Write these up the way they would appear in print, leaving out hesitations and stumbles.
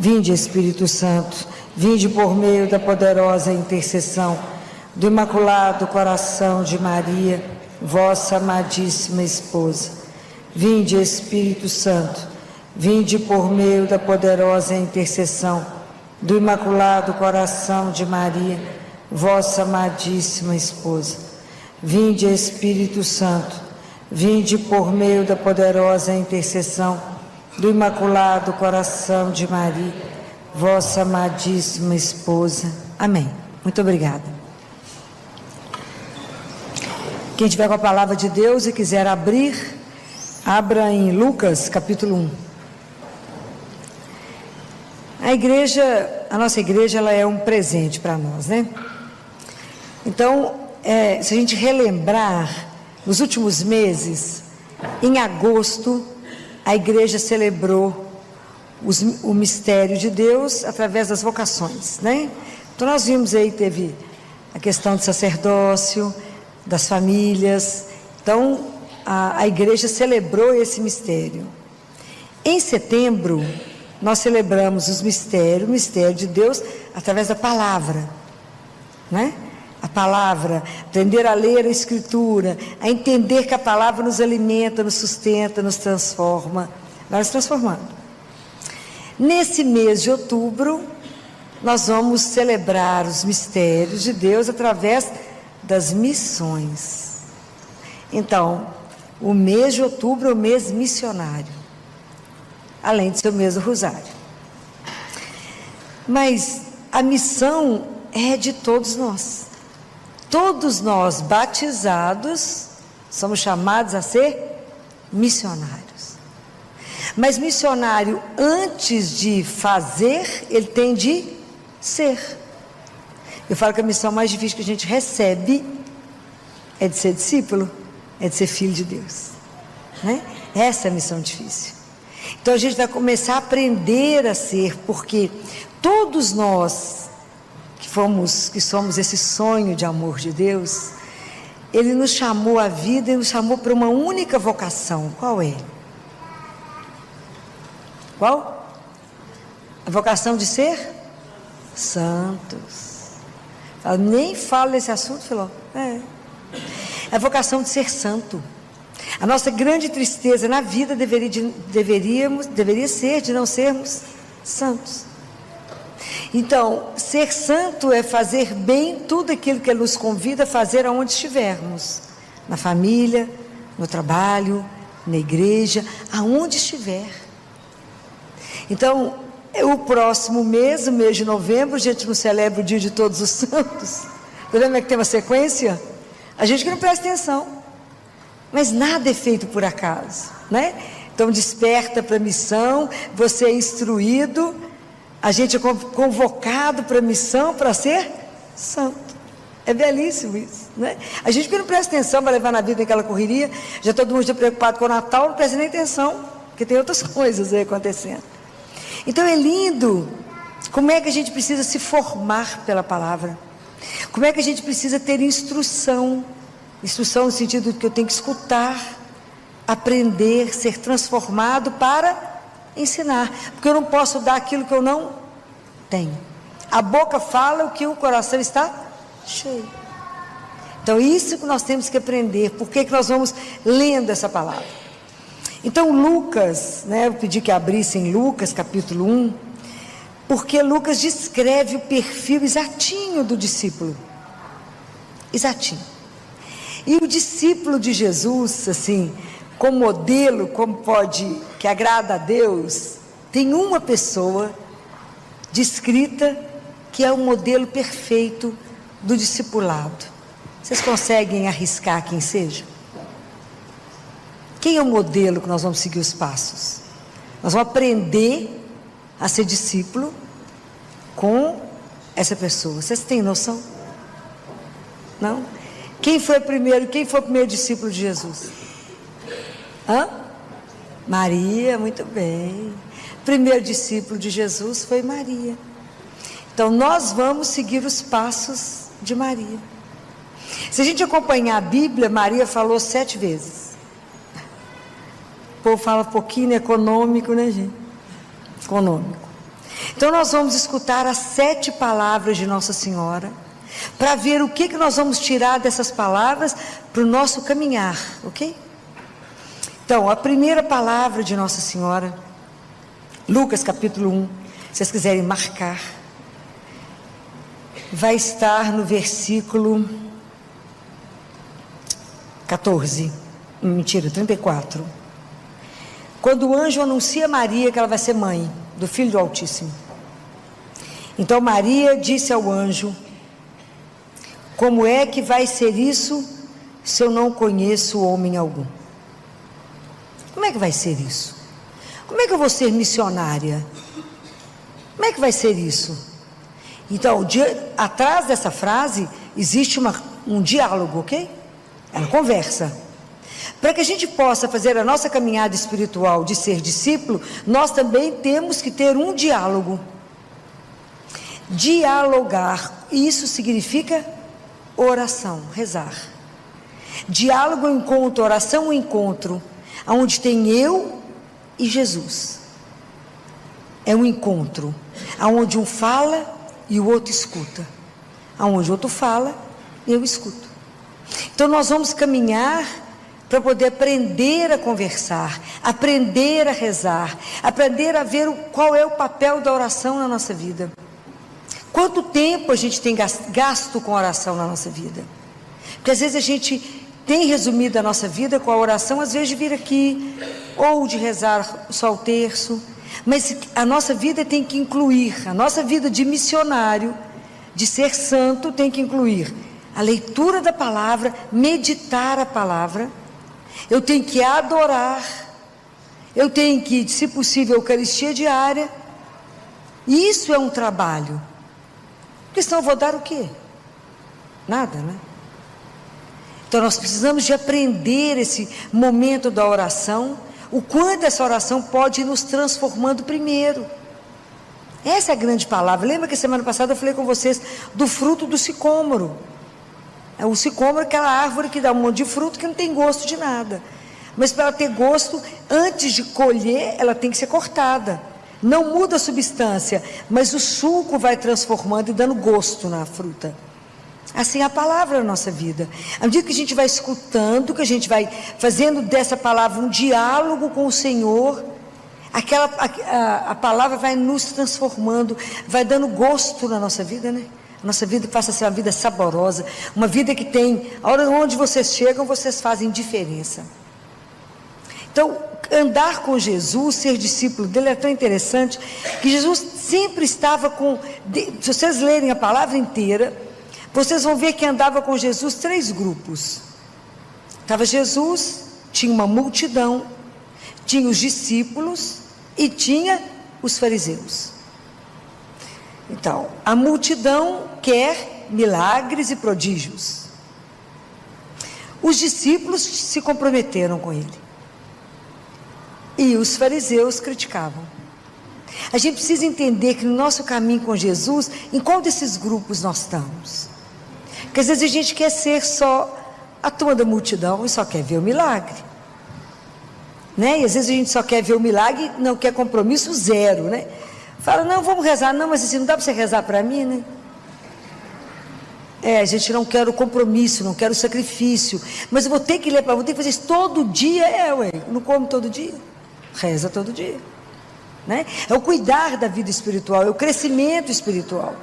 Vinde, Espírito Santo, vinde por meio da poderosa intercessão do Imaculado Coração de Maria, vossa amadíssima esposa. Vinde, Espírito Santo, vinde por meio da poderosa intercessão do Imaculado Coração de Maria, vossa amadíssima esposa. Vinde, Espírito Santo, vinde por meio da poderosa intercessão do Imaculado Coração de Maria, vossa amadíssima esposa. Amém. Muito obrigada. Quem tiver com a palavra de Deus e quiser abrir, abra em Lucas, capítulo 1. A nossa igreja, ela é um presente para nós, né? Então, se a gente relembrar, nos últimos meses, em agosto, a igreja celebrou o mistério de Deus através das vocações, né? Então nós vimos aí, teve a questão do sacerdócio, das famílias. Então a igreja celebrou esse mistério. Em setembro nós celebramos o mistério de Deus através da palavra, né? A palavra, aprender a ler a Escritura, a entender que a palavra nos alimenta, nos sustenta, nos transforma, vai nos transformando. Nesse mês de outubro, nós vamos celebrar os mistérios de Deus através das missões. Então, o mês de outubro é o mês missionário, além de ser o mês do Rosário. Mas a missão é de todos nós. Todos nós, batizados, somos chamados a ser missionários. Mas missionário, antes de fazer, ele tem de ser. Eu falo que a missão mais difícil que a gente recebe é de ser discípulo, é de ser filho de Deus, né? Essa é a missão difícil. Então a gente vai começar a aprender a ser, porque todos nós que somos esse sonho de amor de Deus, Ele nos chamou à vida e nos chamou para uma única vocação. Qual é? Qual? A vocação de ser santos. Eu nem falo desse assunto, Filó. É a vocação de ser santo. A nossa grande tristeza na vida deveria ser de não sermos santos. Então, ser santo é fazer bem tudo aquilo que Ele nos convida a fazer aonde estivermos. Na família, no trabalho, na igreja, aonde estiver. Então, o próximo mês, o mês de novembro, a gente não celebra o dia de todos os santos. Tá vendo como é que tem uma sequência? A gente que não presta atenção. Mas nada é feito por acaso, né? Então, desperta para a missão, você é instruído. A gente é convocado para a missão para ser santo. É belíssimo isso, né? A gente que não presta atenção para levar na vida aquela correria, já todo mundo está preocupado com o Natal, não presta nem atenção, porque tem outras coisas aí acontecendo. Então é lindo como é que a gente precisa se formar pela palavra, como é que a gente precisa ter instrução no sentido de que eu tenho que escutar, aprender, ser transformado para ensinar, porque eu não posso dar aquilo que eu não tenho. A boca fala o que o coração está cheio. Então isso que nós temos que aprender. Por que nós vamos lendo essa palavra? Então Lucas, né, eu pedi que abrissem Lucas capítulo 1, porque Lucas descreve o perfil exatinho do discípulo. Exatinho. E o discípulo de Jesus, assim, como modelo, como pode, que agrada a Deus, tem uma pessoa descrita que é o modelo perfeito do discipulado. Vocês conseguem arriscar quem seja? Quem é o modelo que nós vamos seguir os passos? Nós vamos aprender a ser discípulo com essa pessoa. Vocês têm noção? Não? Quem foi o primeiro discípulo de Jesus? Maria, muito bem. Primeiro discípulo de Jesus foi Maria. Então nós vamos seguir os passos de Maria. Se a gente acompanhar a Bíblia, Maria falou 7 vezes. O povo fala pouquinho econômico, né, gente? Econômico. Então nós vamos escutar as 7 palavras de Nossa Senhora, para ver o que nós vamos tirar dessas palavras para o nosso caminhar, ok? Então, a primeira palavra de Nossa Senhora, Lucas capítulo 1, se vocês quiserem marcar, vai estar no versículo 14, mentira, 34. Quando o anjo anuncia a Maria que ela vai ser mãe do Filho do Altíssimo. Então Maria disse ao anjo: como é que vai ser isso se eu não conheço homem algum? Como é que vai ser isso? Como é que eu vou ser missionária? Como é que vai ser isso? Então, atrás dessa frase existe um diálogo, ok? É uma conversa. Para que a gente possa fazer a nossa caminhada espiritual de ser discípulo, nós também temos que ter um diálogo. Dialogar, isso significa oração, rezar. Diálogo, encontro, oração, encontro, onde tem eu e Jesus. É um encontro, onde um fala e o outro escuta, onde o outro fala e eu escuto. Então nós vamos caminhar para poder aprender a conversar, aprender a rezar, aprender a ver qual é o papel da oração na nossa vida. Quanto tempo a gente tem gasto com a oração na nossa vida? Porque às vezes a gente tem resumido a nossa vida com a oração, às vezes de vir aqui, ou de rezar só o terço, mas a nossa vida tem que incluir, a nossa vida de missionário, de ser santo, tem que incluir a leitura da palavra, meditar a palavra, eu tenho que adorar, eu tenho que, se possível, Eucaristia diária, e isso é um trabalho, porque senão eu vou dar o quê? Nada, né? Então nós precisamos de aprender esse momento da oração, o quanto essa oração pode ir nos transformando primeiro. Essa é a grande palavra. Lembra que semana passada eu falei com vocês do fruto do sicômoro? O sicômoro é aquela árvore que dá um monte de fruto que não tem gosto de nada. Mas para ela ter gosto, antes de colher, ela tem que ser cortada. Não muda a substância, mas o suco vai transformando e dando gosto na fruta. Assim é a palavra na nossa vida. À medida que a gente vai escutando, que a gente vai fazendo dessa palavra um diálogo com o Senhor, a palavra vai nos transformando, vai dando gosto na nossa vida, né? A nossa vida passa a ser uma vida saborosa, uma vida que tem, a hora onde vocês chegam, vocês fazem diferença. Então, andar com Jesus, ser discípulo dele é tão interessante, que Jesus sempre estava se vocês lerem a palavra inteira, vocês vão ver que andava com Jesus 3 grupos. Estava Jesus, tinha uma multidão, tinha os discípulos e tinha os fariseus. Então, a multidão quer milagres e prodígios. Os discípulos se comprometeram com ele. E os fariseus criticavam. A gente precisa entender que no nosso caminho com Jesus, em qual desses grupos nós estamos? Porque às vezes a gente quer ser só a turma da multidão e só quer ver o milagre, né? E às vezes a gente só quer ver o milagre e não quer compromisso zero, né? Fala, não, vamos rezar, não, mas assim, não dá para você rezar para mim, né? A gente não quer o compromisso, não quer o sacrifício, mas eu vou ter que ler, vou ter que fazer isso todo dia, não como todo dia, reza todo dia, né? É o cuidar da vida espiritual, é o crescimento espiritual.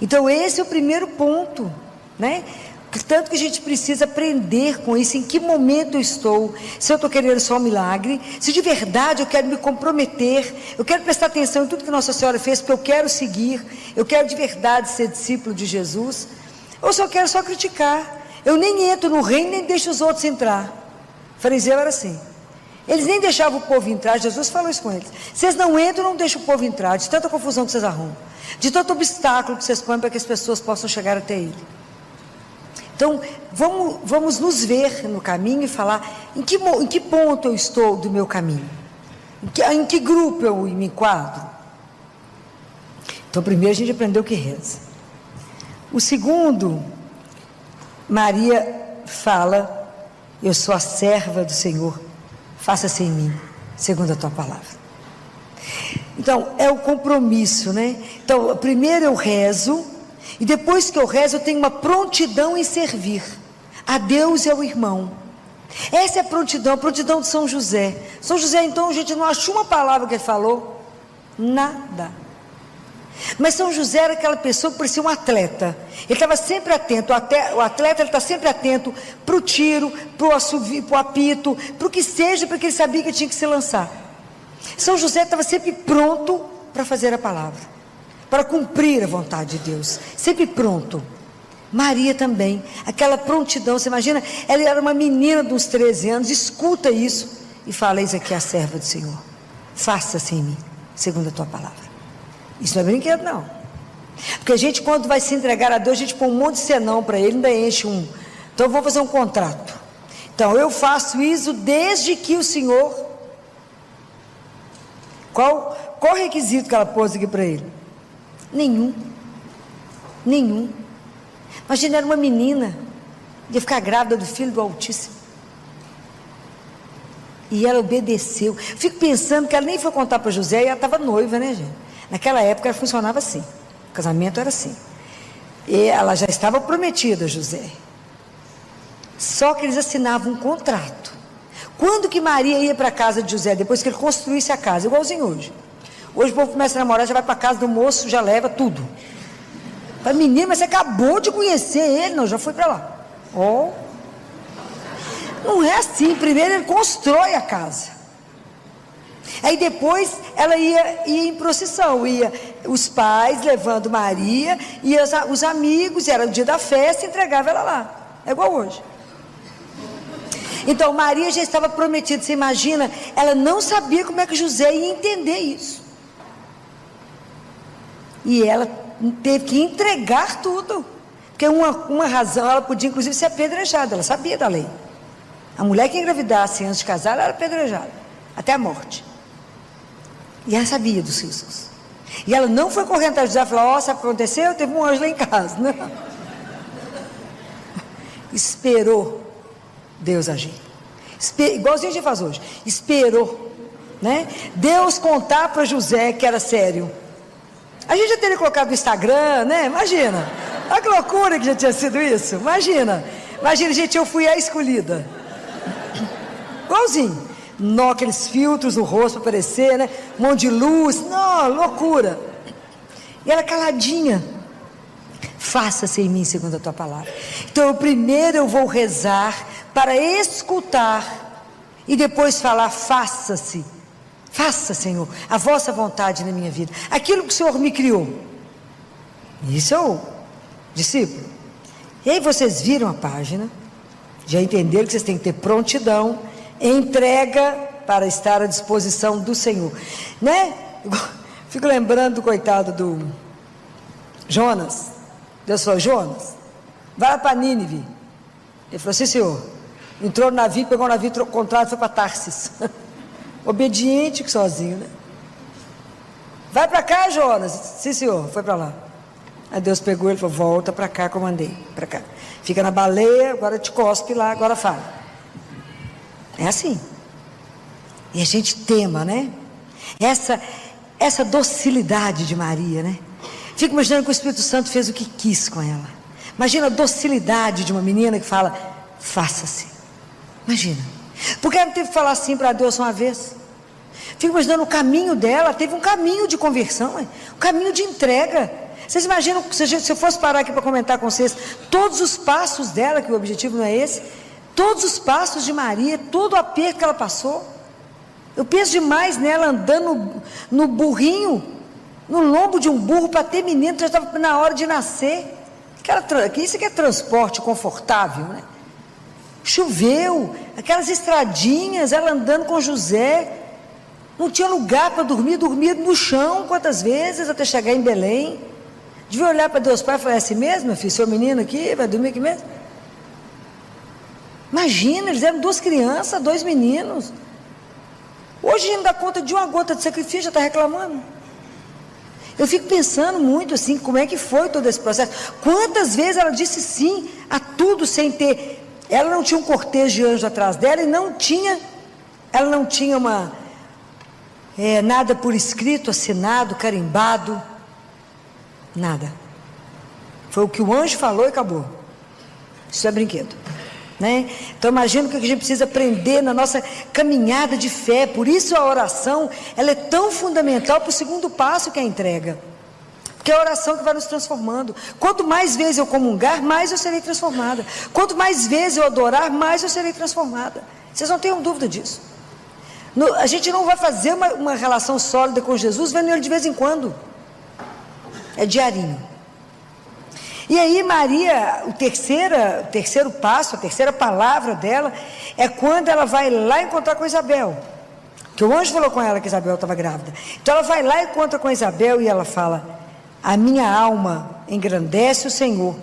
Então esse é o primeiro ponto, né? Tanto que a gente precisa aprender com isso, em que momento eu estou, se eu estou querendo só um milagre, se de verdade eu quero me comprometer, eu quero prestar atenção em tudo que Nossa Senhora fez, porque eu quero seguir, eu quero de verdade ser discípulo de Jesus, ou se eu quero só criticar, eu nem entro no reino, nem deixo os outros entrar. O fariseu era assim, eles nem deixavam o povo entrar, Jesus falou isso com eles, vocês não entram, não deixam o povo entrar, de tanta confusão que vocês arrumam, de tanto obstáculo que vocês põem para que as pessoas possam chegar até ele. Então, vamos nos ver no caminho e falar em que ponto eu estou do meu caminho, em que grupo eu me enquadro. Então, primeiro a gente aprendeu que reza. O segundo, Maria fala, eu sou a serva do Senhor, faça-se em mim, segundo a tua palavra. Então, é o compromisso, né? Então, primeiro eu rezo, e depois que eu rezo, eu tenho uma prontidão em servir a Deus e ao irmão. Essa é a prontidão de São José. São José, então, a gente não achou uma palavra que ele falou, nada. Mas São José era aquela pessoa que parecia um atleta. Ele estava sempre atento. O atleta está sempre atento para o tiro, para o assovio, para o apito, para o que seja, porque ele sabia que tinha que se lançar. São José estava sempre pronto para fazer a palavra, para cumprir a vontade de Deus, sempre pronto. Maria também, aquela prontidão. Você imagina, ela era uma menina de uns 13 anos, escuta isso e fala: eis aqui a serva do Senhor, faça-se em mim segundo a tua palavra. Isso não é brinquedo, não. Porque a gente, quando vai se entregar a Deus, a gente põe um monte de senão para Ele, ainda enche um. Então eu vou fazer um contrato. Então eu faço isso desde que o Senhor. Qual o requisito que ela pôs aqui para Ele? Nenhum. Imagina, era uma menina, ia ficar grávida do Filho do Altíssimo. E ela obedeceu. Fico pensando que ela nem foi contar para José, e ela estava noiva, né, gente? Naquela época ela funcionava assim, o casamento era assim, e ela já estava prometida a José, só que eles assinavam um contrato. Quando que Maria ia para a casa de José? Depois que ele construísse a casa, igualzinho hoje o povo começa a namorar, já vai para a casa do moço, já leva tudo. Fala: menino, mas você acabou de conhecer ele. Não, já foi para lá. Não é assim. Primeiro ele constrói a casa, aí depois ela ia em procissão, ia os pais levando Maria, e os amigos, era o dia da festa, entregava ela lá, é igual hoje. Então Maria já estava prometida. Você imagina, ela não sabia como é que José ia entender isso, e ela teve que entregar tudo, porque uma razão, ela podia inclusive ser apedrejada, ela sabia da lei. A mulher que engravidasse antes de casar, ela era apedrejada até a morte. E ela sabia dos riscos. E ela não foi correndo atrás de José e falou: sabe o que aconteceu? Teve um anjo lá em casa. Não. Esperou Deus agir. Igualzinho a gente faz hoje. Esperou, né? Deus contar para José que era sério. A gente já teria colocado no Instagram, né? Imagina. Olha que loucura que já tinha sido isso. Imagina, gente, eu fui a escolhida. Igualzinho. Nó, aqueles filtros no rosto para aparecer, né? Um monte de luz, não, loucura. E ela caladinha: faça-se em mim segundo a tua palavra. Então primeiro eu vou rezar para escutar, e depois falar: faça-se, faça, Senhor, a vossa vontade na minha vida, aquilo que o Senhor me criou. Isso é o discípulo. E aí vocês viram a página, já entenderam que vocês têm que ter prontidão, entrega para estar à disposição do Senhor, né? Fico lembrando do coitado do Jonas. Deus falou: Jonas, vai lá para Nínive. Ele falou: sim, senhor. Entrou no navio, pegou o navio, trocou o contrato, foi para Tarsis. Obediente que sozinho, né? Vai para cá, Jonas. Sim, senhor. Foi para lá. Aí Deus pegou ele e falou: volta para cá, comandei, para cá. Fica na baleia, agora te cospe lá, agora fala. É assim. E a gente tema, né? Essa docilidade de Maria, né? Fico imaginando que o Espírito Santo fez o que quis com ela. Imagina a docilidade de uma menina que fala: faça-se. Imagina. Porque ela não teve que falar assim para Deus uma vez. Fico imaginando o caminho dela. Teve um caminho de conversão, um caminho de entrega. Vocês imaginam, se eu fosse parar aqui para comentar com vocês todos os passos dela, que o objetivo não é esse, todos os passos de Maria, todo o aperto que ela passou. Eu penso demais nela andando no burrinho, no lombo de um burro para ter menino, já estava na hora de nascer. Isso aqui é transporte confortável, né? Choveu, aquelas estradinhas, ela andando com José, não tinha lugar para dormir, dormia no chão quantas vezes até chegar em Belém. Devia olhar para Deus Pai e falar: é assim mesmo, meu filho, seu menino aqui, vai dormir aqui mesmo? Imagina, eles eram 2 crianças, 2 meninos. Hoje a gente dá conta de uma gota de sacrifício, já está reclamando. Eu fico pensando muito assim, como é que foi todo esse processo. Quantas vezes ela disse sim a tudo sem ter. Ela não tinha um cortejo de anjo atrás dela, e ela não tinha nada por escrito, assinado, carimbado, nada. Foi o que o anjo falou e acabou. Isso é brinquedo, né? Então imagina o que a gente precisa aprender na nossa caminhada de fé. Por isso a oração, ela é tão fundamental para o segundo passo, que é a entrega. Porque é a oração que vai nos transformando. Quanto mais vezes eu comungar, mais eu serei transformada. Quanto mais vezes eu adorar, mais eu serei transformada. Vocês não tenham dúvida disso. A gente não vai fazer uma relação sólida com Jesus vendo ele de vez em quando. É diarinho. E aí Maria, o terceiro passo, a terceira palavra dela, é quando ela vai lá encontrar com Isabel. Que o anjo falou com ela que Isabel estava grávida. Então ela vai lá e encontra com Isabel e ela fala: a minha alma engrandece o Senhor,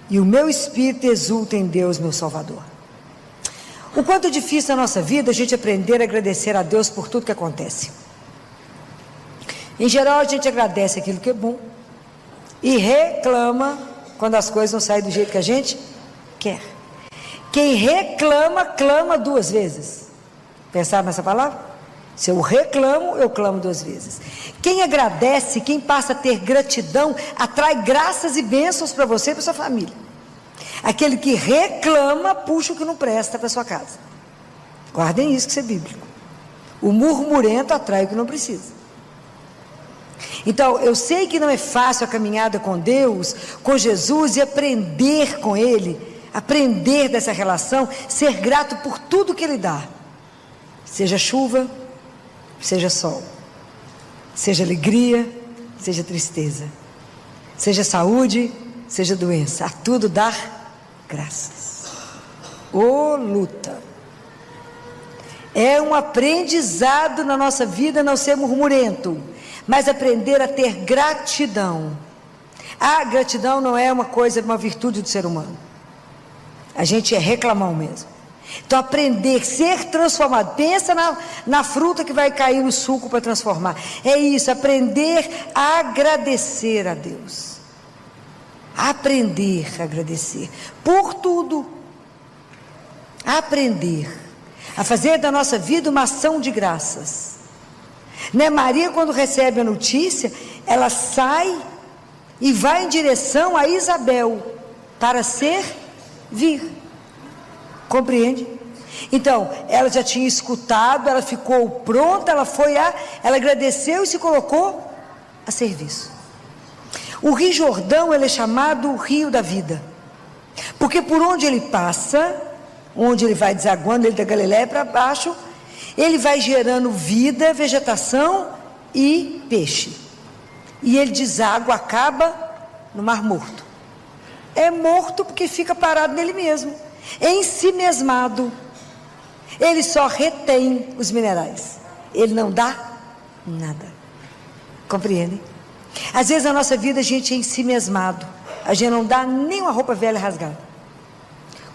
e o meu espírito exulta em Deus, meu Salvador. O quanto é difícil na nossa vida a gente aprender a agradecer a Deus por tudo que acontece. Em geral a gente agradece aquilo que é bom e reclama quando as coisas não saem do jeito que a gente quer. Quem reclama, clama duas vezes. Pensaram nessa palavra? Se eu reclamo, eu clamo duas vezes. Quem agradece, quem passa a ter gratidão, atrai graças e bênçãos para você e para sua família. Aquele que reclama, puxa o que não presta para sua casa. Guardem isso, que isso é bíblico. O murmurento atrai o que não precisa. Então, eu sei que não é fácil a caminhada com Deus, com Jesus, e aprender com Ele, aprender dessa relação, ser grato por tudo que Ele dá. Seja chuva, seja sol, seja alegria, seja tristeza, seja saúde, seja doença, a tudo dar graças. Ô luta! É um aprendizado na nossa vida não ser murmurento, mas aprender a ter gratidão. A gratidão não é uma coisa, uma virtude do ser humano. A gente é reclamão mesmo. Então aprender, ser transformado. Pensa na fruta que vai cair no suco para transformar. É isso, aprender a agradecer a Deus. Aprender a agradecer por tudo. Aprender a fazer da nossa vida uma ação de graças. Né? Maria, quando recebe a notícia, ela sai e vai em direção a Isabel para servir. Compreende? Então, ela já tinha escutado, ela ficou pronta, ela agradeceu e se colocou a serviço. O Rio Jordão, ele é chamado o Rio da Vida, porque por onde ele passa, onde ele vai desaguando, ele da Galileia para baixo, ele vai gerando vida, vegetação e peixe. E ele deságua, acaba no Mar Morto. É morto porque fica parado nele mesmo, ensimesmado. Ele só retém os minerais, ele não dá nada. Compreende? Às vezes na nossa vida a gente é ensimesmado, a gente não dá nem uma roupa velha rasgada,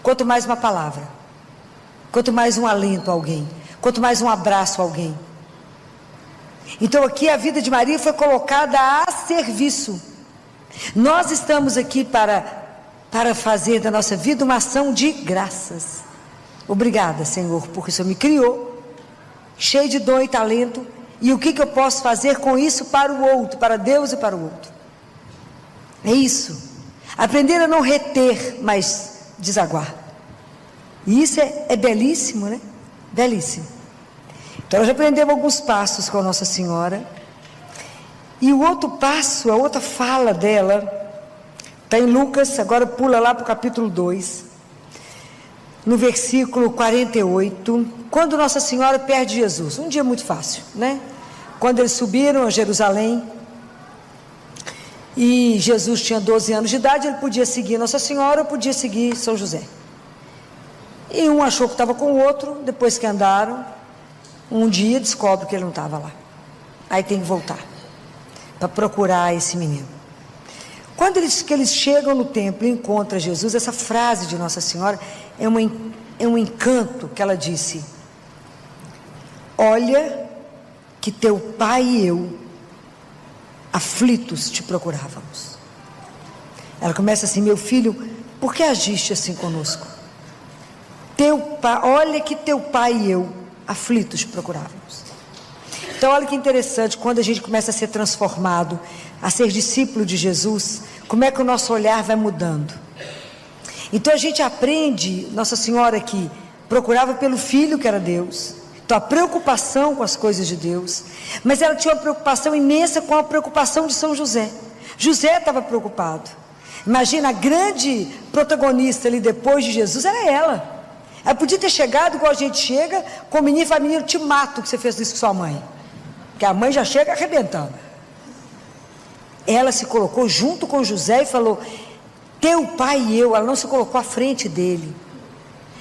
quanto mais uma palavra, quanto mais um alento a alguém, quanto mais um abraço a alguém. Então aqui a vida de Maria foi colocada a serviço. Nós estamos aqui para fazer da nossa vida uma ação de graças. Obrigada, Senhor, porque o Senhor me criou, cheio de dom e talento, e o que eu posso fazer com isso para o outro, para Deus e para o outro. É isso. Aprender a não reter, mas desaguar. E isso é belíssimo, né? Belíssimo. Então nós já aprendemos alguns passos com a Nossa Senhora. E o outro passo, a outra fala dela, está em Lucas, agora pula lá para o capítulo 2, no versículo 48, quando Nossa Senhora perde Jesus. Um dia muito fácil, né? Quando eles subiram a Jerusalém, e Jesus tinha 12 anos de idade, ele podia seguir Nossa Senhora ou podia seguir São José. E um achou que estava com o outro, depois que andaram, um dia descobre que ele não estava lá. Aí tem que voltar para procurar esse menino. Quando eles chegam no templo e encontram Jesus, essa frase de Nossa Senhora é um encanto que ela disse: olha que teu pai e eu, aflitos, te procurávamos. Ela começa assim: meu filho, por que agiste assim conosco? Olha que teu pai e eu, aflitos, te procurávamos. Então olha que interessante, quando a gente começa a ser transformado, a ser discípulo de Jesus, como é que o nosso olhar vai mudando. Então a gente aprende, Nossa Senhora que procurava pelo Filho que era Deus, então a preocupação com as coisas de Deus, mas ela tinha uma preocupação imensa com a preocupação de São José. José estava preocupado. Imagina, a grande protagonista ali depois de Jesus era ela. Ela podia ter chegado igual a gente chega, com o menino e falar: menino, te mato que você fez isso com sua mãe. Porque a mãe já chega arrebentando. Ela se colocou junto com José e falou: teu pai e eu. Ela não se colocou à frente dele.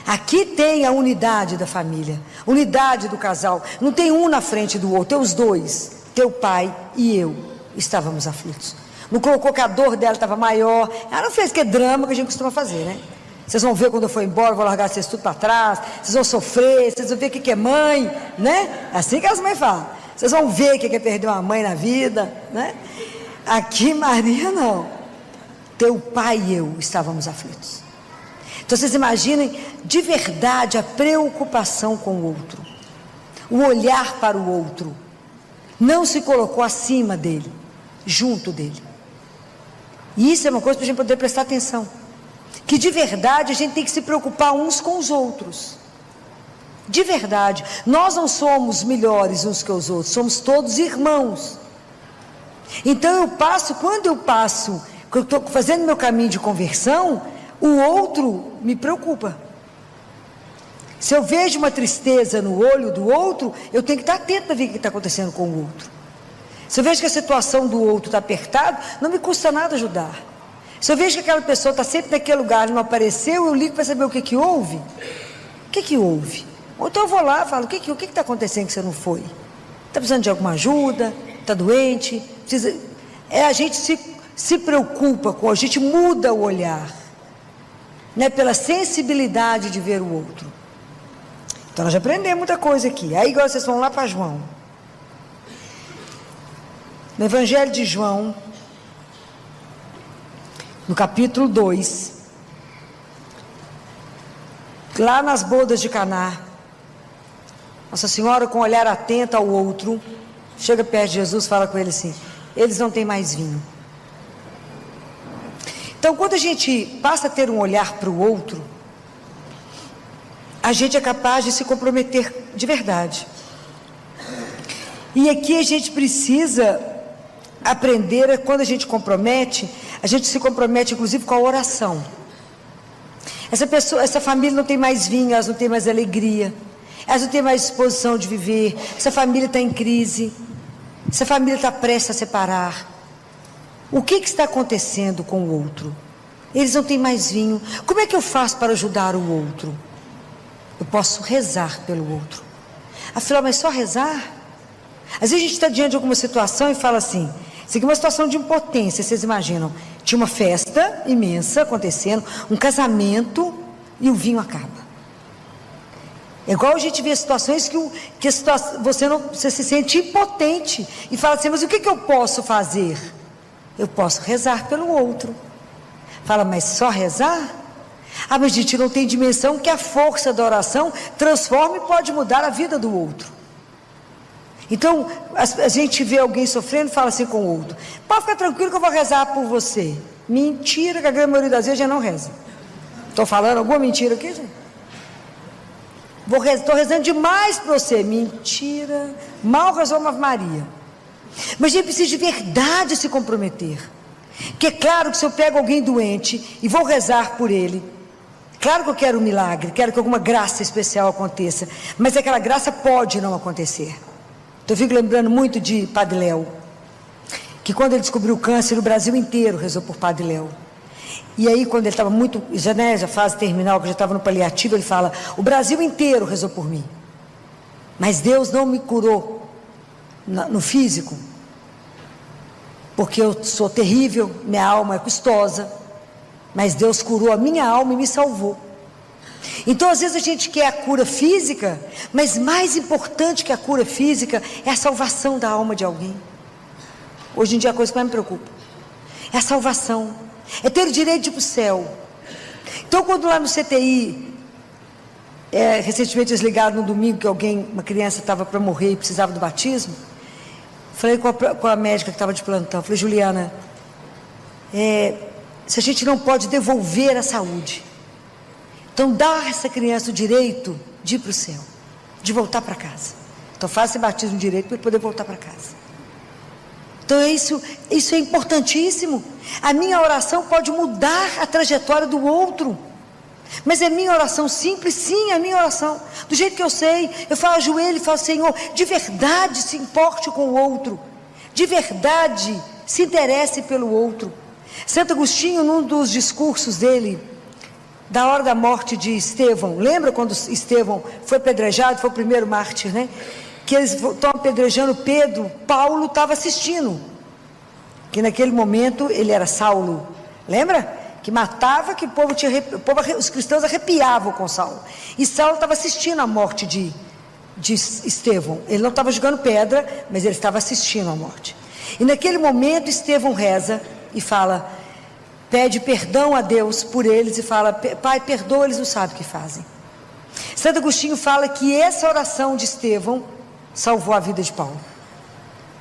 Aqui tem a unidade da família, unidade do casal. Não tem um na frente do outro, tem os dois. Teu pai e eu estávamos aflitos. Não colocou que a dor dela estava maior. Ela não fez que drama que a gente costuma fazer, né? Vocês vão ver quando eu for embora, eu vou largar vocês tudo para trás. Vocês vão sofrer, vocês vão ver o que é mãe, né? É assim que as mães falam. Vocês vão ver o que é perder uma mãe na vida, né? Aqui Maria não. Teu pai e eu estávamos aflitos. Então vocês imaginem de verdade a preocupação com o outro, o olhar para o outro. Não se colocou acima dele, junto dele. E isso é uma coisa para a gente poder prestar atenção, que de verdade a gente tem que se preocupar uns com os outros. De verdade, nós não somos melhores uns que os outros, somos todos irmãos. Então quando eu estou fazendo meu caminho de conversão, o outro me preocupa. Se eu vejo uma tristeza no olho do outro, eu tenho que estar atento para ver o que está acontecendo com o outro. Se eu vejo que a situação do outro está apertada, não me custa nada ajudar. Se eu vejo que aquela pessoa está sempre naquele lugar e não apareceu, eu ligo para saber o que houve. O que houve? Ou então eu vou lá e falo: o que está acontecendo que você não foi? Está precisando de alguma ajuda? Está doente? Precisa... A gente se preocupa a gente muda o olhar, né, pela sensibilidade de ver o outro. Então nós já aprendemos muita coisa aqui. Aí agora vocês vão lá para João. No Evangelho de João, no capítulo 2, lá nas bodas de Caná, Nossa Senhora, com um olhar atento ao outro, chega perto de Jesus e fala com ele assim: eles não têm mais vinho. Então, quando a gente passa a ter um olhar para o outro, a gente é capaz de se comprometer de verdade. E aqui a gente precisa aprender, quando a gente se compromete inclusive com a oração. Essa família não tem mais vinho, elas não têm mais alegria, elas não têm mais disposição de viver, essa família está em crise, essa família está prestes a separar. O que está acontecendo com o outro? Eles não têm mais vinho. Como é que eu faço para ajudar o outro? Eu posso rezar pelo outro. Afinal, mas só rezar? Às vezes a gente está diante de alguma situação e fala assim: isso aqui é uma situação de impotência. Vocês imaginam? Tinha uma festa imensa acontecendo, um casamento, e o vinho acaba. É igual a gente vê situações que você se sente impotente e fala assim: mas o que eu posso fazer? Eu posso rezar pelo outro. Fala: mas só rezar? Ah, mas a gente não tem dimensão que a força da oração transforma e pode mudar a vida do outro. Então, a gente vê alguém sofrendo e fala assim com o outro: pode ficar tranquilo que eu vou rezar por você. Mentira, que a grande maioria das vezes já não reza. Estou falando alguma mentira aqui, gente? Estou rezando demais para você. Mentira, mal rezou uma Ave Maria. Mas a gente precisa de verdade se comprometer. Porque é claro que se eu pego alguém doente e vou rezar por ele, claro que eu quero um milagre, quero que alguma graça especial aconteça, mas aquela graça pode não acontecer. Então eu fico lembrando muito de Padre Léo, que quando ele descobriu o câncer, o Brasil inteiro rezou por Padre Léo. E aí, quando ele estava muito, já fase terminal, que já estava no paliativo, ele fala: o Brasil inteiro rezou por mim, mas Deus não me curou no físico, porque eu sou terrível, minha alma é custosa, mas Deus curou a minha alma e me salvou. Então às vezes a gente quer a cura física, mas mais importante que a cura física é a salvação da alma de alguém. Hoje em dia a coisa que mais me preocupa é a salvação, é ter o direito de ir para o céu. Então quando lá no CTI, recentemente eles ligaram no domingo que uma criança estava para morrer e precisava do batismo, Falei com a médica que estava de plantão, falei, Juliana, se a gente não pode devolver a saúde, então dá a essa criança o direito de ir para o céu, de voltar para casa. Então faça esse batismo direito para ele poder voltar para casa. Então isso é importantíssimo. A minha oração pode mudar a trajetória do outro. Mas é minha oração simples? Sim, é minha oração. Do jeito que eu sei, eu falo ajoelho e falo, Senhor, de verdade se importe com o outro. De verdade se interesse pelo outro. Santo Agostinho, num dos discursos dele, da hora da morte de Estevão, lembra quando Estevão foi apedrejado, foi o primeiro mártir, né? Que eles estão apedrejando Pedro, Paulo estava assistindo, que naquele momento ele era Saulo, lembra? Que matava, que os cristãos arrepiavam com Saulo, e Saulo estava assistindo a morte de Estevão. Ele não estava jogando pedra, mas ele estava assistindo a morte, e naquele momento Estevão reza e fala, pede perdão a Deus por eles e fala, Pai, perdoa, eles não sabem o que fazem. Santo Agostinho fala que essa oração de Estevão salvou a vida de Paulo,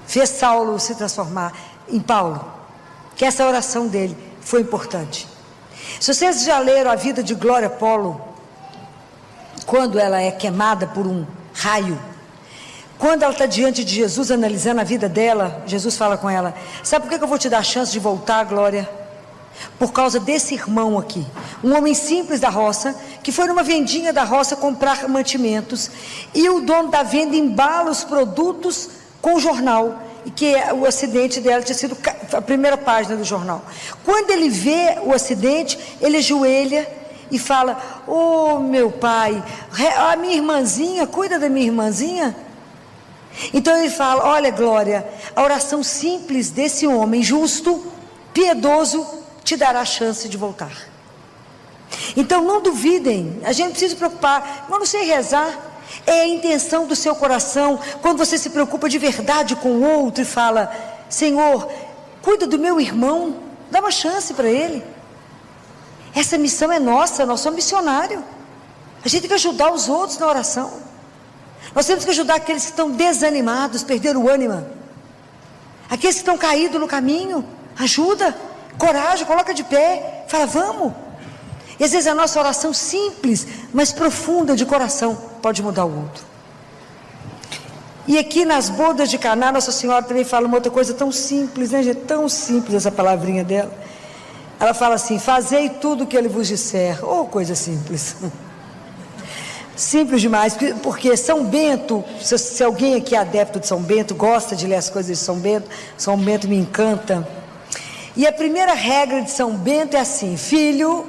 fez Saulo se transformar em Paulo, que essa oração dele foi importante. Se vocês já leram a vida de Glória Polo, quando ela é queimada por um raio, quando ela está diante de Jesus analisando a vida dela, Jesus fala com ela, sabe por que eu vou te dar a chance de voltar, Glória? Por causa desse irmão aqui, um homem simples da roça, que foi numa vendinha da roça comprar mantimentos, e o dono da venda embala os produtos com o jornal, e que o acidente dela tinha sido a primeira página do jornal. Quando ele vê o acidente, ele ajoelha e fala, meu pai, a minha irmãzinha, cuida da minha irmãzinha. Então ele fala, olha Glória, a oração simples desse homem justo, piedoso, te dará a chance de voltar. Então não duvidem, a gente precisa se preocupar, eu não sei rezar, é a intenção do seu coração, quando você se preocupa de verdade com o outro e fala, Senhor, cuida do meu irmão, dá uma chance para ele. Essa missão é nossa, nós somos missionários, a gente tem que ajudar os outros na oração, nós temos que ajudar aqueles que estão desanimados, perderam o ânimo, aqueles que estão caídos no caminho, ajuda, coragem, coloca de pé, fala, vamos. E às vezes a nossa oração simples, mas profunda de coração, pode mudar o outro. E aqui nas bodas de Caná, Nossa Senhora também fala uma outra coisa tão simples, né, gente? Tão simples essa palavrinha dela. Ela fala assim, fazei tudo o que ele vos disser. Coisa simples. Simples demais, porque São Bento, se alguém aqui é adepto de São Bento, gosta de ler as coisas de São Bento me encanta. E a primeira regra de São Bento é assim, filho,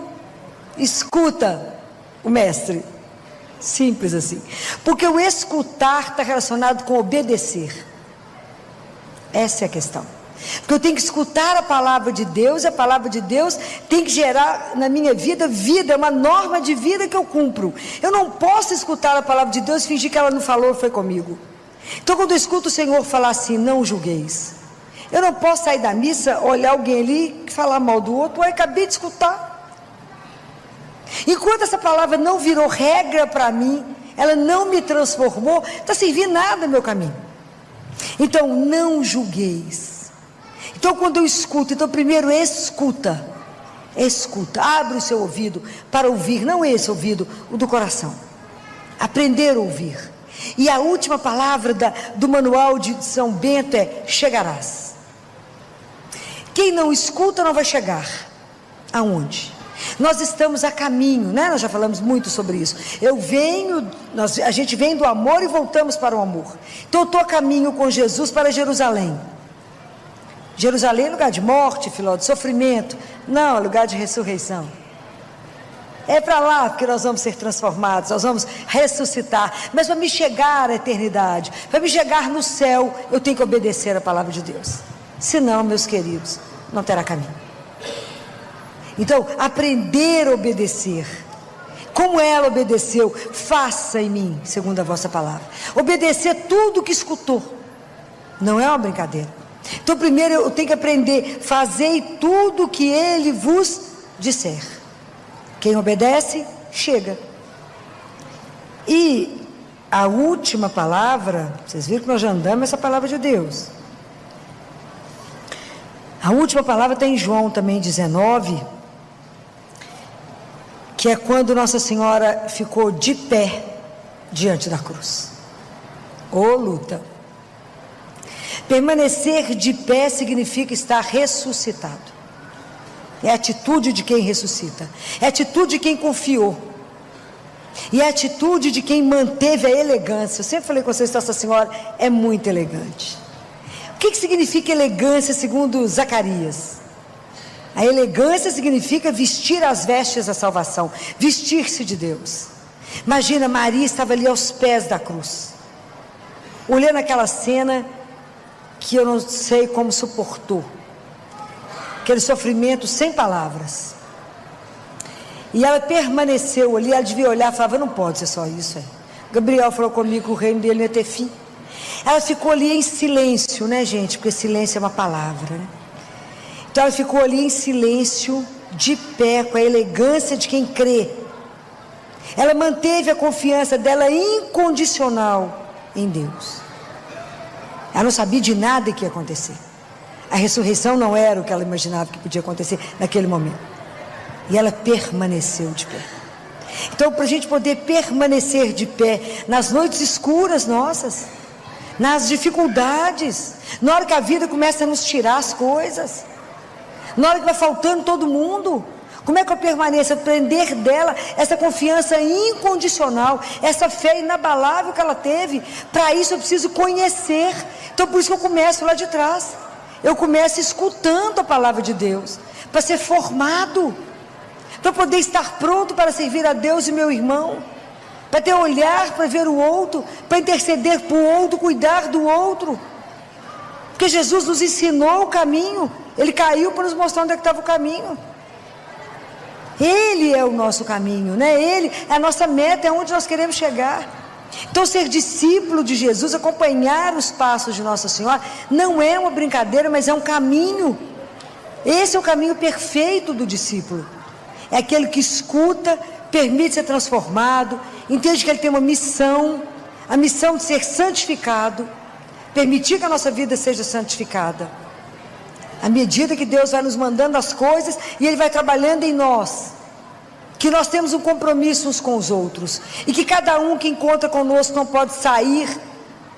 escuta o mestre. Simples assim. Porque o escutar está relacionado com obedecer. Essa é a questão. Porque eu tenho que escutar a palavra de Deus, e a palavra de Deus tem que gerar na minha vida, é uma norma de vida que eu cumpro. Eu não posso escutar a palavra de Deus e fingir que ela não falou, foi comigo. Então quando eu escuto o Senhor falar assim, não julgueis, eu não posso sair da missa, olhar alguém ali, falar mal do outro, eu acabei de escutar. Enquanto essa palavra não virou regra para mim, ela não me transformou, não está servindo nada no meu caminho. Então não julgueis. Então quando eu escuto, então primeiro escuta, abre o seu ouvido para ouvir, não esse ouvido, o do coração, aprender a ouvir. E a última palavra do manual de São Bento é, chegarás. Quem não escuta não vai chegar. Aonde? Nós estamos a caminho, né? Nós já falamos muito sobre isso. A gente vem do amor e voltamos para o amor. Então eu estou a caminho com Jesus para Jerusalém. Jerusalém é lugar de morte, filó, de sofrimento. Não, é lugar de ressurreição. É para lá porque nós vamos ser transformados, nós vamos ressuscitar. Mas para me chegar à eternidade, para me chegar no céu, eu tenho que obedecer a palavra de Deus. Senão, meus queridos, não terá caminho. Então, aprender a obedecer. Como ela obedeceu, faça em mim, segundo a vossa palavra. Obedecer tudo o que escutou. Não é uma brincadeira. Então, primeiro eu tenho que aprender, fazei tudo o que ele vos disser. Quem obedece, chega. E a última palavra, vocês viram que nós já andamos essa palavra de Deus. A última palavra está em João também 19, que é quando Nossa Senhora ficou de pé diante da cruz. Ô luta! Permanecer de pé significa estar ressuscitado. É a atitude de quem ressuscita, é a atitude de quem confiou, e é a atitude de quem manteve a elegância. Eu sempre falei com vocês que Nossa Senhora é muito elegante. O que significa elegância segundo Zacarias? A elegância significa vestir as vestes da salvação, vestir-se de Deus. Imagina, Maria estava ali aos pés da cruz, olhando aquela cena que eu não sei como suportou, aquele sofrimento sem palavras, e ela permaneceu ali. Ela devia olhar e falava: não pode ser só isso aí. Gabriel falou comigo que o reino dele não ia ter fim. Ela ficou ali em silêncio, né, gente? Porque silêncio é uma palavra, né? Então ela ficou ali em silêncio, de pé, com a elegância de quem crê. Ela manteve a confiança dela incondicional em Deus. Ela não sabia de nada que ia acontecer. A ressurreição não era o que ela imaginava que podia acontecer naquele momento. E ela permaneceu de pé. Então, para a gente poder permanecer de pé nas noites escuras nossas, nas dificuldades, na hora que a vida começa a nos tirar as coisas, na hora que vai faltando todo mundo, como é que eu permaneço? Aprender dela essa confiança incondicional, essa fé inabalável que ela teve. Para isso eu preciso conhecer. Então por isso que eu começo lá de trás. Eu começo escutando a palavra de Deus, para ser formado, para poder estar pronto para servir a Deus e meu irmão, para ter olhar para ver o outro, para interceder por outro, cuidar do outro. Porque Jesus nos ensinou o caminho. Ele caiu para nos mostrar onde é que estava o caminho. Ele é o nosso caminho, né? Ele é a nossa meta, é onde nós queremos chegar. Então ser discípulo de Jesus, acompanhar os passos de Nossa Senhora, não é uma brincadeira, mas é um caminho. Esse é o caminho perfeito do discípulo. É aquele que escuta, permite ser transformado, entende que ele tem uma missão, a missão de ser santificado, permitir que a nossa vida seja santificada. À medida que Deus vai nos mandando as coisas e Ele vai trabalhando em nós, que nós temos um compromisso uns com os outros, e que cada um que encontra conosco não pode sair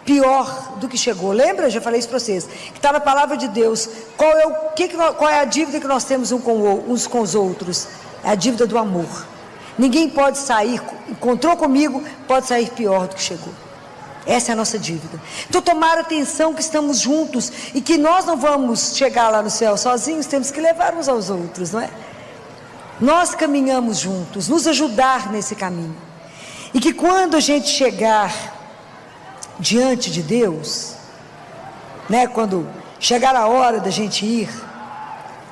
pior do que chegou. Lembra? Eu já falei isso para vocês, que está na palavra de Deus. Qual é a dívida que nós temos uns com os outros? É a dívida do amor. Ninguém pode sair, encontrou comigo, pode sair pior do que chegou. Essa é a nossa dívida. Então tomar atenção que estamos juntos, e que nós não vamos chegar lá no céu sozinhos, temos que levar uns aos outros, não é? Nós caminhamos juntos, nos ajudar nesse caminho, e que quando a gente chegar diante de Deus, né, quando chegar a hora da gente ir,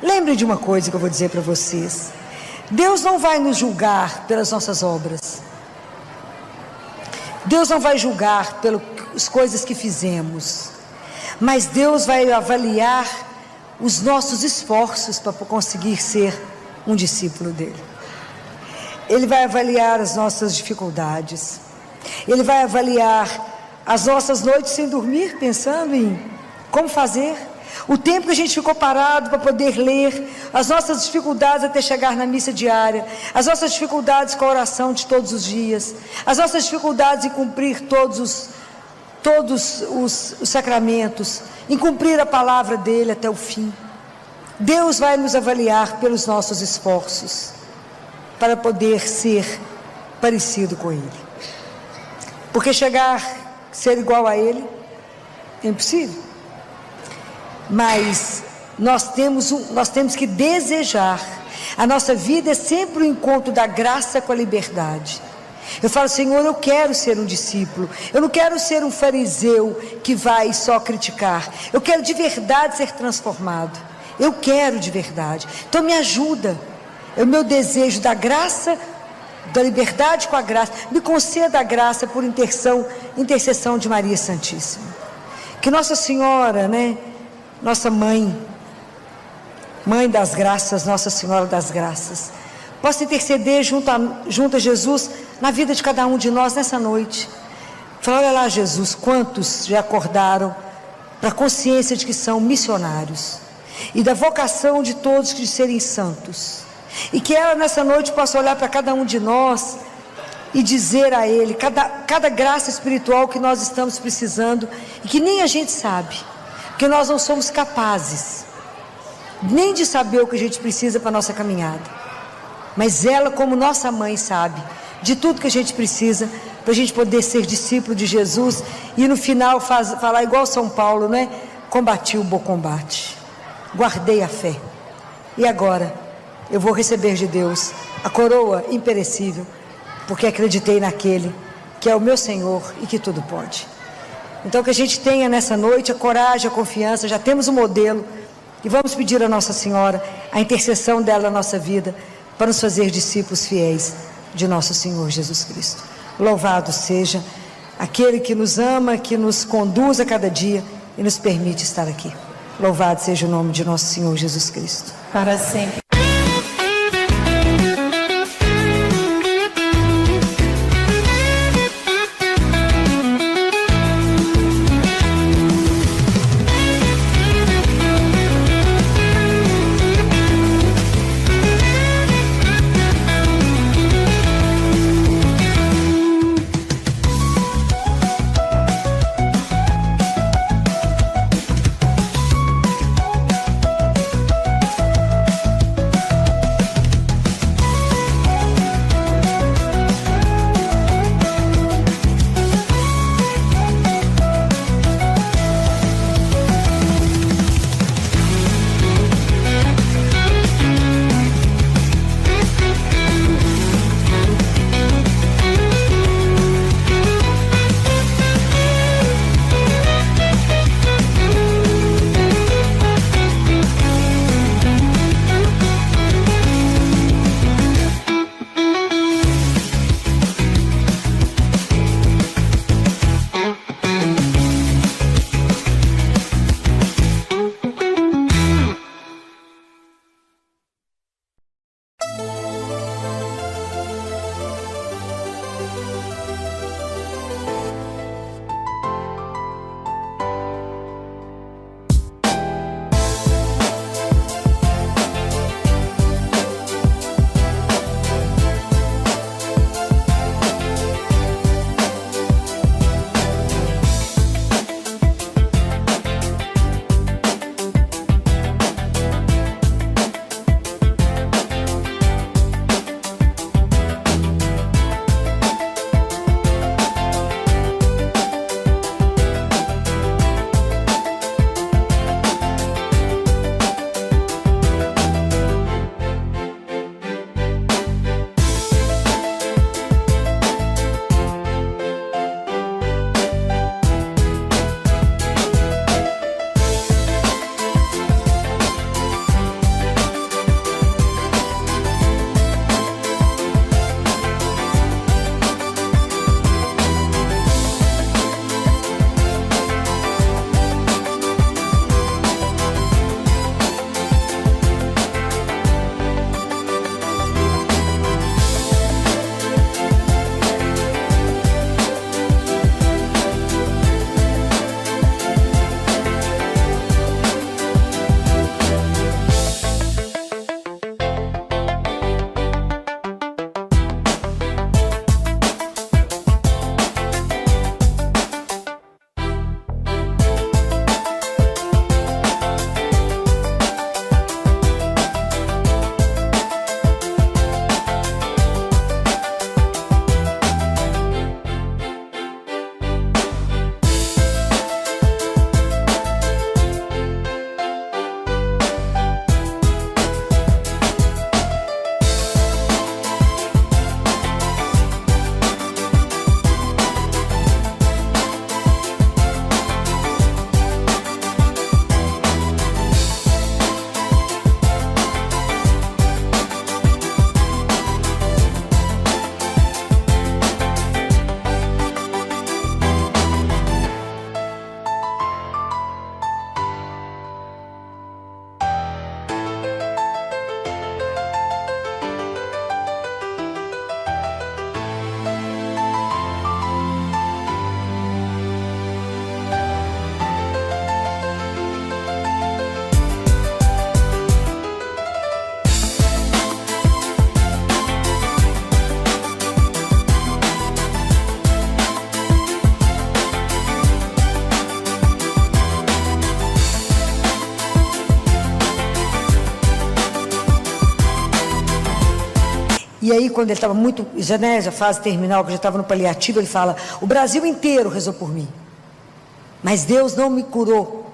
lembre de uma coisa que eu vou dizer para vocês: Deus não vai nos julgar pelas nossas obras, Deus não vai julgar pelas coisas que fizemos, mas Deus vai avaliar os nossos esforços para conseguir ser um discípulo dele. Ele vai avaliar as nossas dificuldades, Ele vai avaliar as nossas noites sem dormir, pensando em como fazer, o tempo que a gente ficou parado para poder ler, as nossas dificuldades até chegar na missa diária, as nossas dificuldades com a oração de todos os dias, as nossas dificuldades em cumprir todos os sacramentos, em cumprir a palavra dele até o fim. Deus vai nos avaliar pelos nossos esforços para poder ser parecido com Ele, porque ser igual a Ele é impossível. Mas nós temos que desejar. A nossa vida é sempre o encontro da graça com a liberdade. Eu falo: Senhor, eu quero ser um discípulo, eu não quero ser um fariseu que vai só criticar, eu quero de verdade ser transformado, eu quero de verdade. Então me ajuda, é o meu desejo da graça, da liberdade com a graça. Me conceda a graça por intercessão de Maria Santíssima. Que Nossa Senhora, né, nossa mãe das graças, Nossa Senhora das graças, possa interceder junto a Jesus na vida de cada um de nós nessa noite. Fala: olha lá, Jesus, quantos já acordaram para a consciência de que são missionários, e da vocação de todos de serem santos. E que ela nessa noite possa olhar para cada um de nós e dizer a Ele cada graça espiritual que nós estamos precisando e que nem a gente sabe, porque nós não somos capazes nem de saber o que a gente precisa para a nossa caminhada, mas ela, como nossa mãe, sabe de tudo que a gente precisa para a gente poder ser discípulo de Jesus e no final falar igual São Paulo, né? Combati o bom combate, guardei a fé, e agora eu vou receber de Deus a coroa imperecível, porque acreditei naquele que é o meu Senhor e que tudo pode. Então que a gente tenha nessa noite a coragem, a confiança, já temos um modelo, e vamos pedir a Nossa Senhora a intercessão dela na nossa vida, para nos fazer discípulos fiéis de nosso Senhor Jesus Cristo. Louvado seja aquele que nos ama, que nos conduz a cada dia e nos permite estar aqui. Louvado seja o nome de nosso Senhor Jesus Cristo. Para sempre. E aí, quando ele estava muito, já fase terminal, que já estava no paliativo, ele fala: o Brasil inteiro rezou por mim, mas Deus não me curou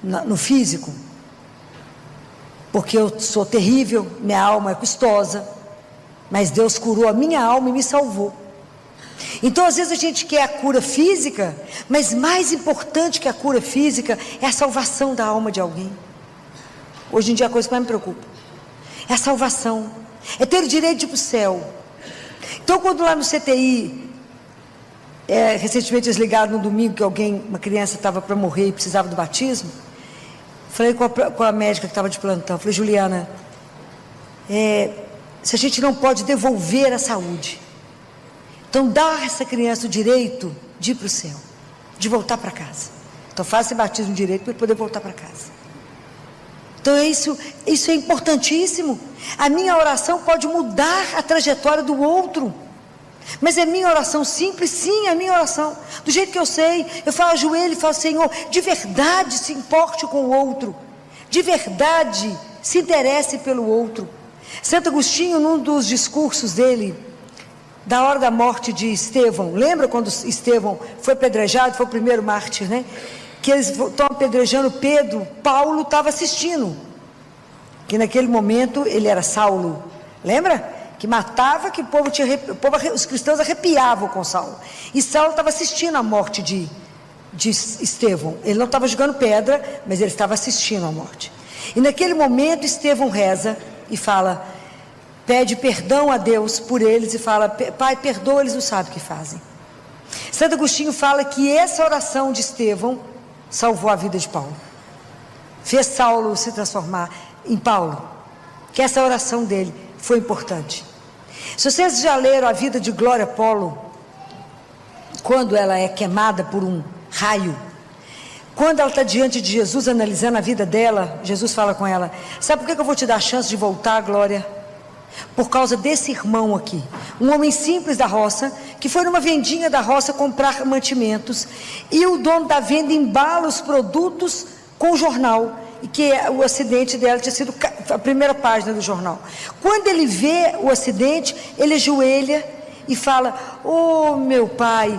no físico, porque eu sou terrível, minha alma é custosa, mas Deus curou a minha alma e me salvou. Então, às vezes a gente quer a cura física, mas mais importante que a cura física é a salvação da alma de alguém. Hoje em dia a coisa que mais me preocupa é a salvação, é ter o direito de ir para o céu. Então, quando lá no CTI, recentemente eles ligaram no domingo que uma criança estava para morrer e precisava do batismo, falei com a médica que estava de plantão, falei: Juliana, se a gente não pode devolver a saúde, então dá a essa criança o direito de ir para o céu, de voltar para casa. Então faça esse batismo direito para ele poder voltar para casa. Então isso é importantíssimo. A minha oração pode mudar a trajetória do outro, mas é minha oração simples, sim, é minha oração, do jeito que eu sei. Eu falo, ajoelho e falo: Senhor, de verdade se importe com o outro, de verdade se interesse pelo outro. Santo Agostinho, num dos discursos dele, da hora da morte de Estevão, lembra quando Estevão foi apedrejado, foi o primeiro mártir, né? Que eles estão apedrejando Pedro, Paulo estava assistindo, que naquele momento ele era Saulo, lembra? Que matava, que os cristãos arrepiavam com Saulo, e Saulo estava assistindo a morte de Estevão. Ele não estava jogando pedra, mas ele estava assistindo a morte. E naquele momento Estevão reza e fala, pede perdão a Deus por eles e fala: Pai, perdoa, eles não sabem o que fazem. Santo Agostinho fala que essa oração de Estevão salvou a vida de Paulo, fez Saulo se transformar em Paulo, que essa oração dele foi importante. Se vocês já leram a vida de Glória Polo, quando ela é queimada por um raio, quando ela está diante de Jesus analisando a vida dela, Jesus fala com ela: sabe por que eu vou te dar a chance de voltar, Glória? Por causa desse irmão aqui, um homem simples da roça, que foi numa vendinha da roça comprar mantimentos, e o dono da venda embala os produtos com o jornal, e que o acidente dela tinha sido a primeira página do jornal. Quando ele vê o acidente, ele ajoelha e fala: oh meu pai,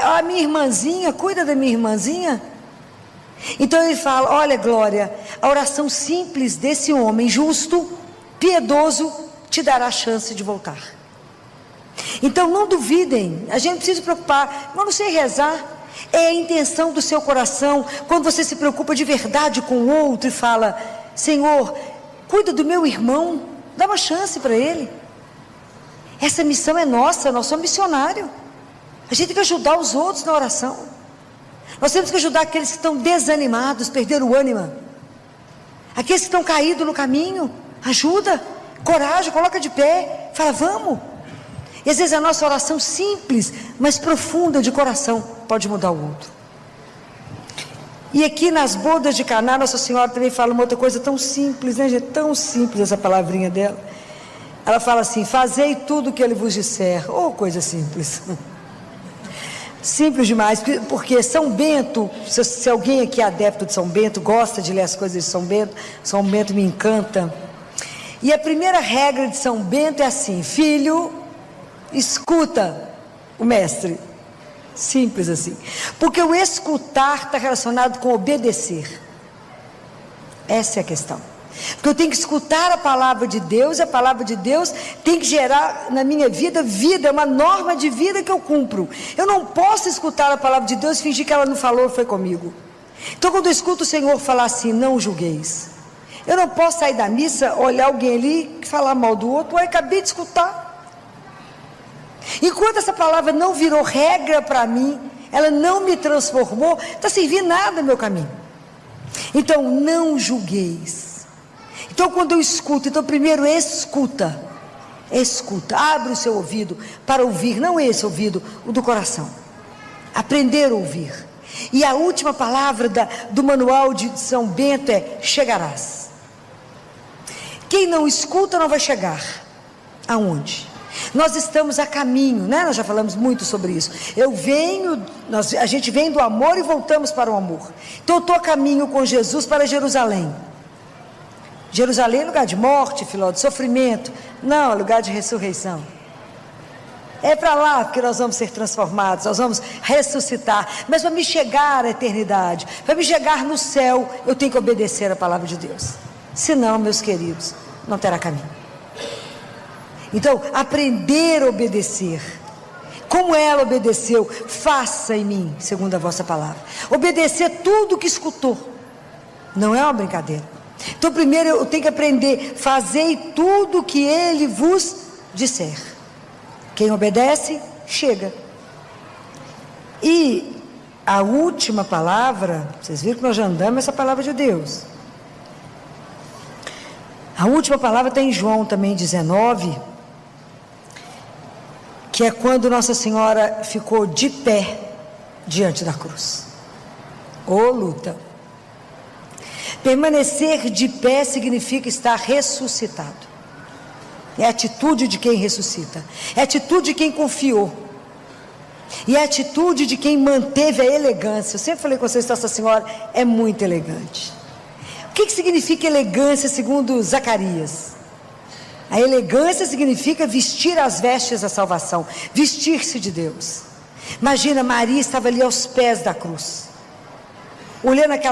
a minha irmãzinha, cuida da minha irmãzinha. Então ele fala: olha, Glória, a oração simples desse homem justo, piedoso, te dará a chance de voltar. Então não duvidem, a gente precisa se preocupar, mas não sei rezar, é a intenção do seu coração, quando você se preocupa de verdade com o outro e fala: Senhor, cuida do meu irmão, dá uma chance para ele. Essa missão é nossa, nós somos missionários, a gente tem que ajudar os outros na oração. Nós temos que ajudar aqueles que estão desanimados, perderam o ânimo, aqueles que estão caídos no caminho, ajuda, coragem, coloca de pé, fala: vamos. E às vezes a nossa oração simples, mas profunda de coração, pode mudar o outro. E aqui nas bodas de Caná, Nossa Senhora também fala uma outra coisa tão simples, né, gente? Tão simples essa palavrinha dela. Ela fala assim: fazei tudo o que ele vos disser. Oh, coisa simples. Simples demais, porque São Bento, se alguém aqui é adepto de São Bento, gosta de ler as coisas de São Bento me encanta. E a primeira regra de São Bento é assim: filho, escuta o mestre. Simples assim, porque o escutar está relacionado com obedecer. Essa é a questão, porque eu tenho que escutar a palavra de Deus, e a palavra de Deus tem que gerar na minha vida, é uma norma de vida que eu cumpro. Eu não posso escutar a palavra de Deus e fingir que ela não falou, foi comigo. Então quando eu escuto o Senhor falar assim: não julgueis, eu não posso sair da missa, olhar alguém ali e falar mal do outro. Eu acabei de escutar. Enquanto essa palavra não virou regra para mim, ela não me transformou, não está servindo nada no meu caminho. Então não julgueis. Então quando eu escuto, então primeiro escuta, abre o seu ouvido para ouvir, não esse ouvido, o do coração, aprender a ouvir. E a última palavra do manual de São Bento é: chegarás. Quem não escuta não vai chegar. Aonde? Nós estamos a caminho, né? Nós já falamos muito sobre isso. A gente vem do amor e voltamos para o amor. Então eu estou a caminho com Jesus para Jerusalém. Jerusalém é lugar de morte, Filó, de sofrimento. Não, é lugar de ressurreição. É para lá que nós vamos ser transformados, nós vamos ressuscitar. Mas para me chegar à eternidade, para me chegar no céu, eu tenho que obedecer a palavra de Deus. Senão, meus queridos, não terá caminho. Então, aprender a obedecer. Como ela obedeceu, faça em mim, segundo a vossa palavra. Obedecer tudo que escutou. Não é uma brincadeira. Então, primeiro eu tenho que aprender, fazei tudo que ele vos disser. Quem obedece, chega. E a última palavra, vocês viram que nós já andamos essa palavra de Deus. A última palavra está em João também 19, que é quando Nossa Senhora ficou de pé diante da cruz. Ô luta! Permanecer de pé significa estar ressuscitado. É a atitude de quem ressuscita, é a atitude de quem confiou, e é a atitude de quem manteve a elegância. Eu sempre falei com vocês que Nossa Senhora é muito elegante. O que significa elegância segundo Zacarias? A elegância significa vestir as vestes da salvação, vestir-se de Deus. Imagina, Maria estava ali aos pés da cruz, olhando aquela